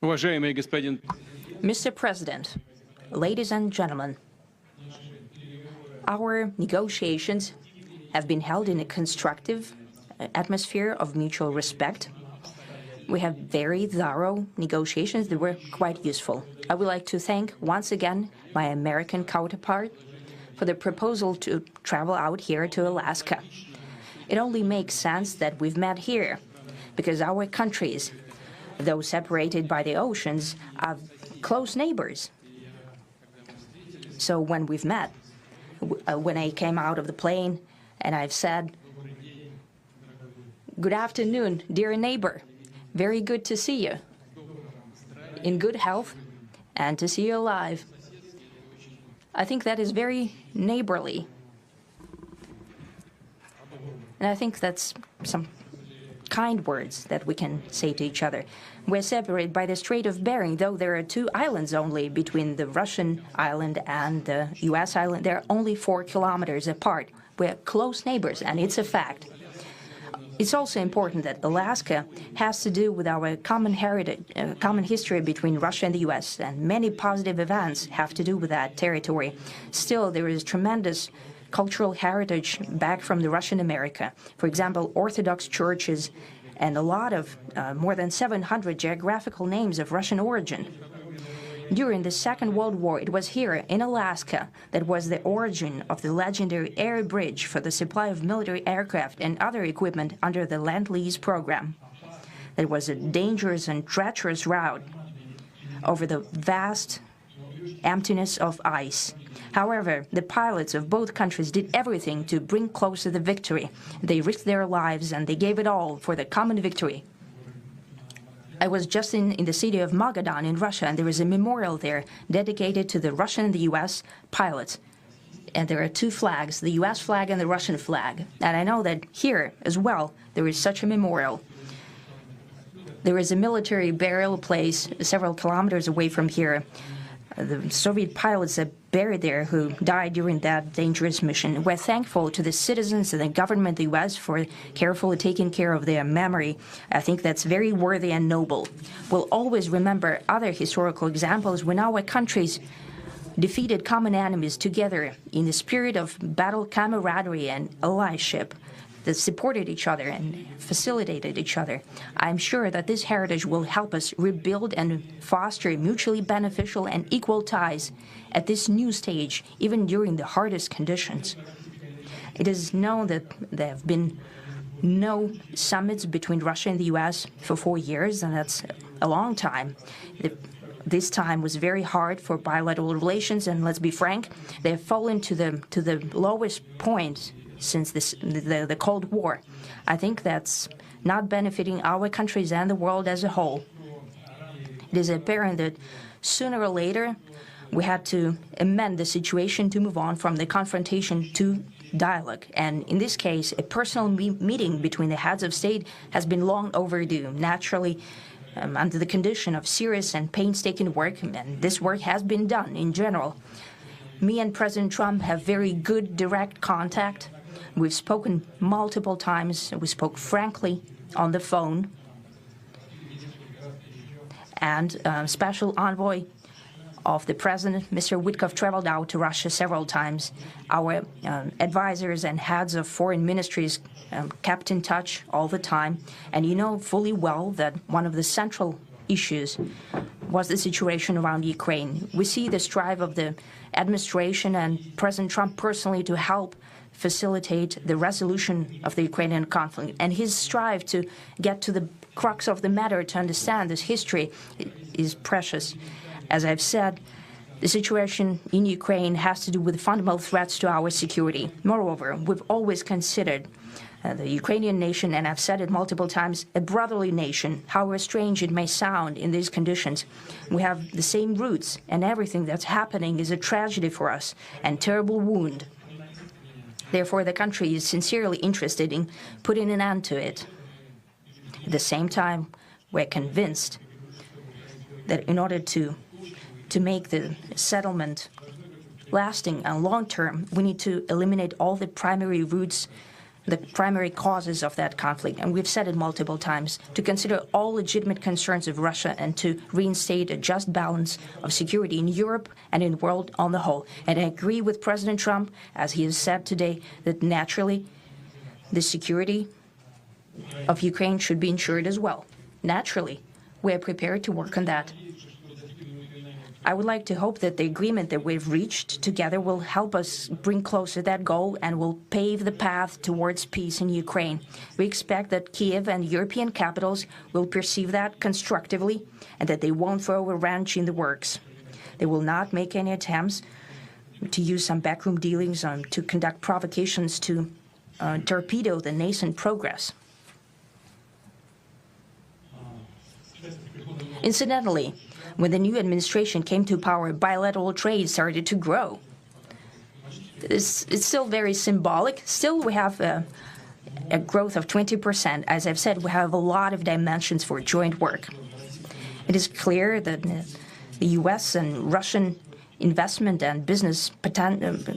Mr. President, ladies and gentlemen, our negotiations have been held in a constructive atmosphere of mutual respect. We have very thorough negotiations that were quite useful. I would like to thank once again my American counterpart for the proposal to travel out here to Alaska. It only makes sense that we've met here, because our countries, though separated by the oceans, are close neighbors. So when we've met, when I came out of the plane and I've said, "Good afternoon, dear neighbor. Very good to see you. In good health and to see you alive." I think that is very neighborly. And I think that's some kind words that we can say to each other. We're separated by the Strait of Bering, though there are 2 islands only between the Russian island and the U.S. island. They're only 4 kilometers apart. We're close neighbors, and it's a fact. It's also important that Alaska has to do with our common heritage, common history between Russia and the U.S., and many positive events have to do with that territory. Still, there is tremendous cultural heritage back from the Russian America. For example, Orthodox churches and a lot of more than 700 geographical names of Russian origin. During the Second World War, it was here in Alaska that was the origin of the legendary air bridge for the supply of military aircraft and other equipment under the Lend-Lease program. That was a dangerous and treacherous route over the vast emptiness of ice. However, the pilots of both countries did everything to bring closer the victory. They risked their lives and they gave it all for the common victory. I was just in the city of Magadan in Russia, and there is a memorial there dedicated to the Russian and the U.S. pilots. And there are 2 flags, the U.S. flag and the Russian flag. And I know that here as well there is such a memorial. There is a military burial place several kilometers away from here. The Soviet pilots are buried there who died during that dangerous mission. We're thankful to the citizens and the government of the U.S. for carefully taking care of their memory. I think that's very worthy and noble. We'll always remember other historical examples when our countries defeated common enemies together in the spirit of battle camaraderie and allyship that supported each other and facilitated each other. I'm sure that this heritage will help us rebuild and foster mutually beneficial and equal ties at this new stage, even during the hardest conditions. It is known that there have been no summits between Russia and the U.S. for 4 years, and that's a long time. This time was very hard for bilateral relations, and let's be frank, they have fallen to the lowest point since the Cold War. I think that's not benefiting our countries and the world as a whole. It is apparent that sooner or later we had to amend the situation to move on from the confrontation to dialogue. And in this case, a personal meeting between the heads of state has been long overdue, naturally under the condition of serious and painstaking work, and this work has been done in general. Me and President Trump have very good direct contact. We've spoken multiple times. We spoke frankly on the phone. And Special Envoy of the President, Mr. Witkoff, traveled out to Russia several times. Our advisors and heads of foreign ministries kept in touch all the time. And you know fully well that one of the central issues was the situation around Ukraine. We see the strive of the administration and President Trump personally to help facilitate the resolution of the Ukrainian conflict. And his strive to get to the crux of the matter, to understand this history, is precious. As I've said, the situation in Ukraine has to do with fundamental threats to our security. Moreover, we've always considered the Ukrainian nation, and I've said it multiple times, a brotherly nation, however strange it may sound in these conditions. We have the same roots, and everything that's happening is a tragedy for us and terrible wound. Therefore, the country is sincerely interested in putting an end to it. At the same time, we're convinced that in order to make the settlement lasting and long-term, we need to eliminate all the primary roots the primary causes of that conflict, and we've said it multiple times, to consider all legitimate concerns of Russia and to reinstate a just balance of security in Europe and in the world on the whole. And I agree with President Trump, as he has said today, that naturally the security of Ukraine should be ensured as well. Naturally, we are prepared to work on that. I would like to hope that the agreement that we've reached together will help us bring closer that goal and will pave the path towards peace in Ukraine. We expect that Kiev and European capitals will perceive that constructively and that they won't throw a wrench in the works. They will not make any attempts to use some backroom dealings to conduct provocations to torpedo the nascent progress. Incidentally, when the new administration came to power, bilateral trade started to grow. It's still very symbolic. Still, we have a growth of 20%. As I've said, we have a lot of dimensions for joint work. It is clear that the U.S. and Russian investment and business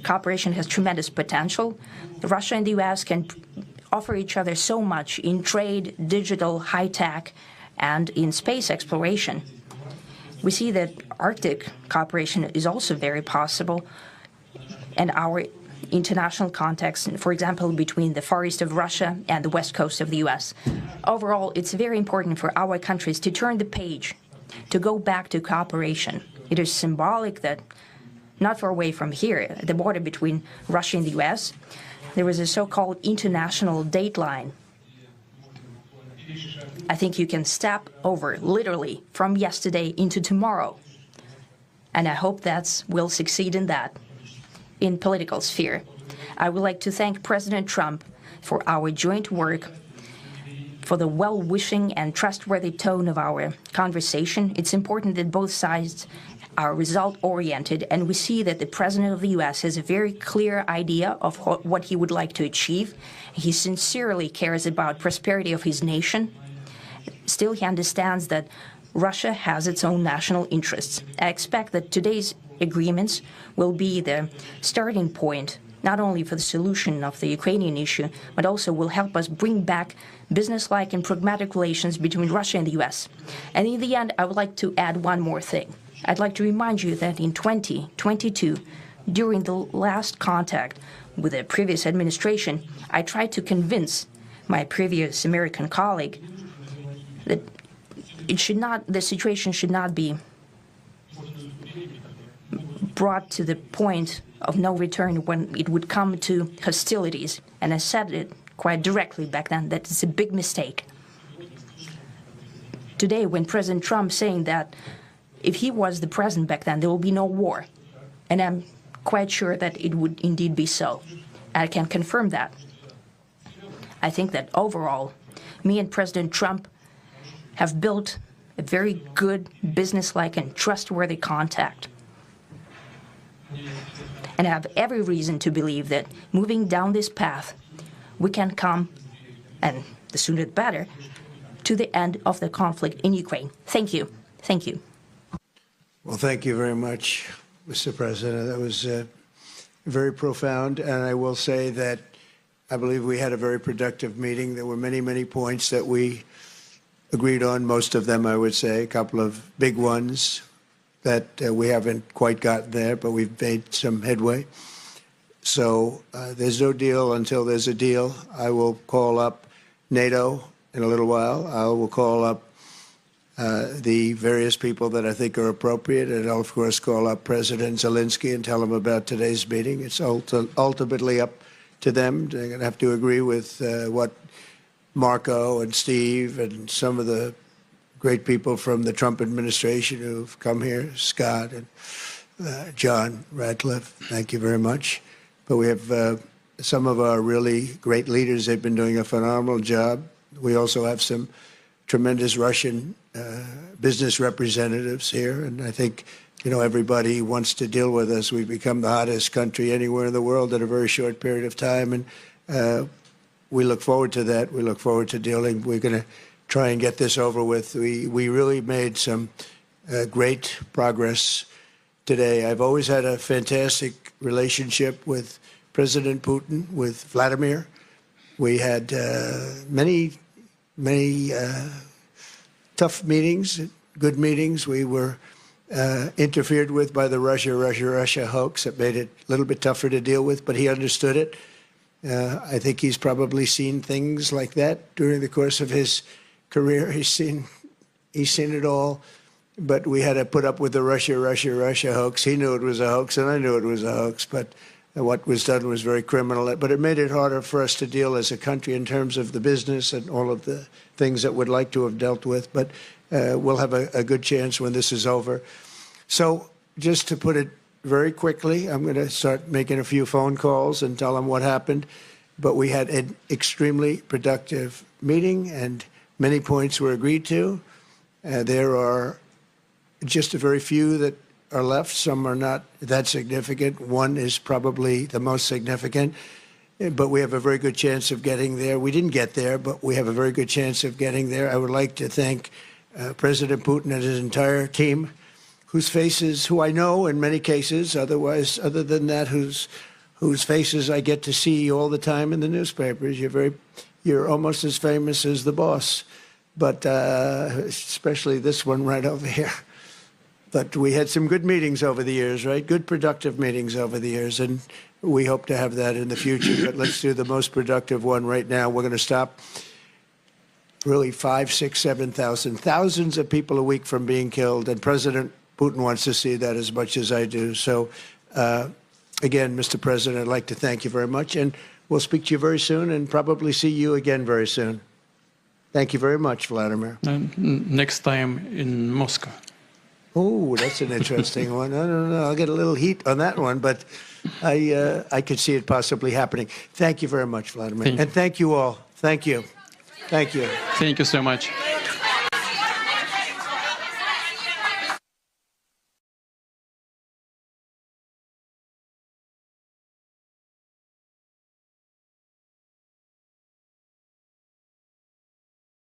cooperation has tremendous potential. Russia and the U.S. can offer each other so much in trade, digital, high-tech, and in space exploration. We see that Arctic cooperation is also very possible, and our international context, for example, between the Far East of Russia and the West Coast of the U.S. Overall, it's very important for our countries to turn the page, to go back to cooperation. It is symbolic that not far away from here, at the border between Russia and the U.S., there was a so-called international date line. I think you can step over, literally, from yesterday into tomorrow. And I hope that we'll succeed in that, in political sphere. I would like to thank President Trump for our joint work, for the well-wishing and trustworthy tone of our conversation. It's important that both sides are result-oriented, and we see that the President of the U.S. has a very clear idea of what he would like to achieve. He sincerely cares about prosperity of his nation. Still, he understands that Russia has its own national interests. I expect that today's agreements will be the starting point, not only for the solution of the Ukrainian issue, but also will help us bring back business-like and pragmatic relations between Russia and the U.S. And in the end, I would like to add one more thing. I'd like to remind you that in 2022, during the last contact with the previous administration, I tried to convince my previous American colleague that the situation should not be brought to the point of no return when it would come to hostilities. And I said it quite directly back then that it's a big mistake. Today, when President Trump saying that if he was the president back then, there will be no war. And I'm quite sure that it would indeed be so. I can confirm that. I think that overall, me and President Trump have built a very good, business-like and trustworthy contact. And I have every reason to believe that moving down this path, we can come, and the sooner the better, to the end of the conflict in Ukraine. Thank you. Thank you. Well, thank you very much, Mr. President. That was very profound. And I will say that I believe we had a very productive meeting. There were many, many points that we agreed on, most of them, I would say, a couple of big ones that we haven't quite gotten there, but we've made some headway. So there's no deal until there's a deal. I will call up NATO in a little while. I will call up the various people that I think are appropriate, and I'll, of course, call up President Zelensky and tell him about today's meeting. It's ultimately up to them. They're going to have to agree with what Marco and Steve and some of the great people from the Trump administration who've come here, Scott and John Ratcliffe. Thank you very much. But we have some of our really great leaders. They've been doing a phenomenal job. We also have some tremendous Russian business representatives here, and I think, you know, everybody wants to deal with us. We've become the hottest country anywhere in the world in a very short period of time, and we look forward to that. We look forward to dealing. We're going to try and get this over with. We really made some great progress today. I've always had a fantastic relationship with President Putin, with Vladimir. We had many tough meetings, good meetings. We were interfered with by the Russia hoax. That made it a little bit tougher to deal with, but he understood it. I think he's probably seen things like that during the course of his career. He's seen it all. But we had to put up with the Russia hoax. He knew it was a hoax, and I knew it was a hoax. But what was done was very criminal. But it made it harder for us to deal as a country in terms of the business and all of the things that we'd like to have dealt with. But we'll have a good chance when this is over. So just to put it very quickly, I'm going to start making a few phone calls and tell them what happened. But we had an extremely productive meeting, and many points were agreed to. There are just a very few that are left. Some are not that significant. One is probably the most significant, but we have a very good chance of getting there. We didn't get there, but we have a very good chance of getting there. I would like to thank President Putin and his entire team, whose faces, who I know in many cases, other than that, whose faces I get to see all the time in the newspapers. You're almost as famous as the boss, but especially this one right over here. But we had some good meetings over the years, right? Good, productive meetings over the years, and we hope to have that in the future. But let's do the most productive one right now. We're going to stop really 5, 6, 7,000, thousands of people a week from being killed, and President Putin wants to see that as much as I do. So, again, Mr. President, I'd like to thank you very much, and we'll speak to you very soon and probably see you again very soon. Thank you very much, Vladimir. Next time in Moscow. Oh, that's an interesting one. I don't know. I'll get a little heat on that one, but I could see it possibly happening. Thank you very much, Vladimir. And thank you all. Thank you. Thank you. Thank you so much.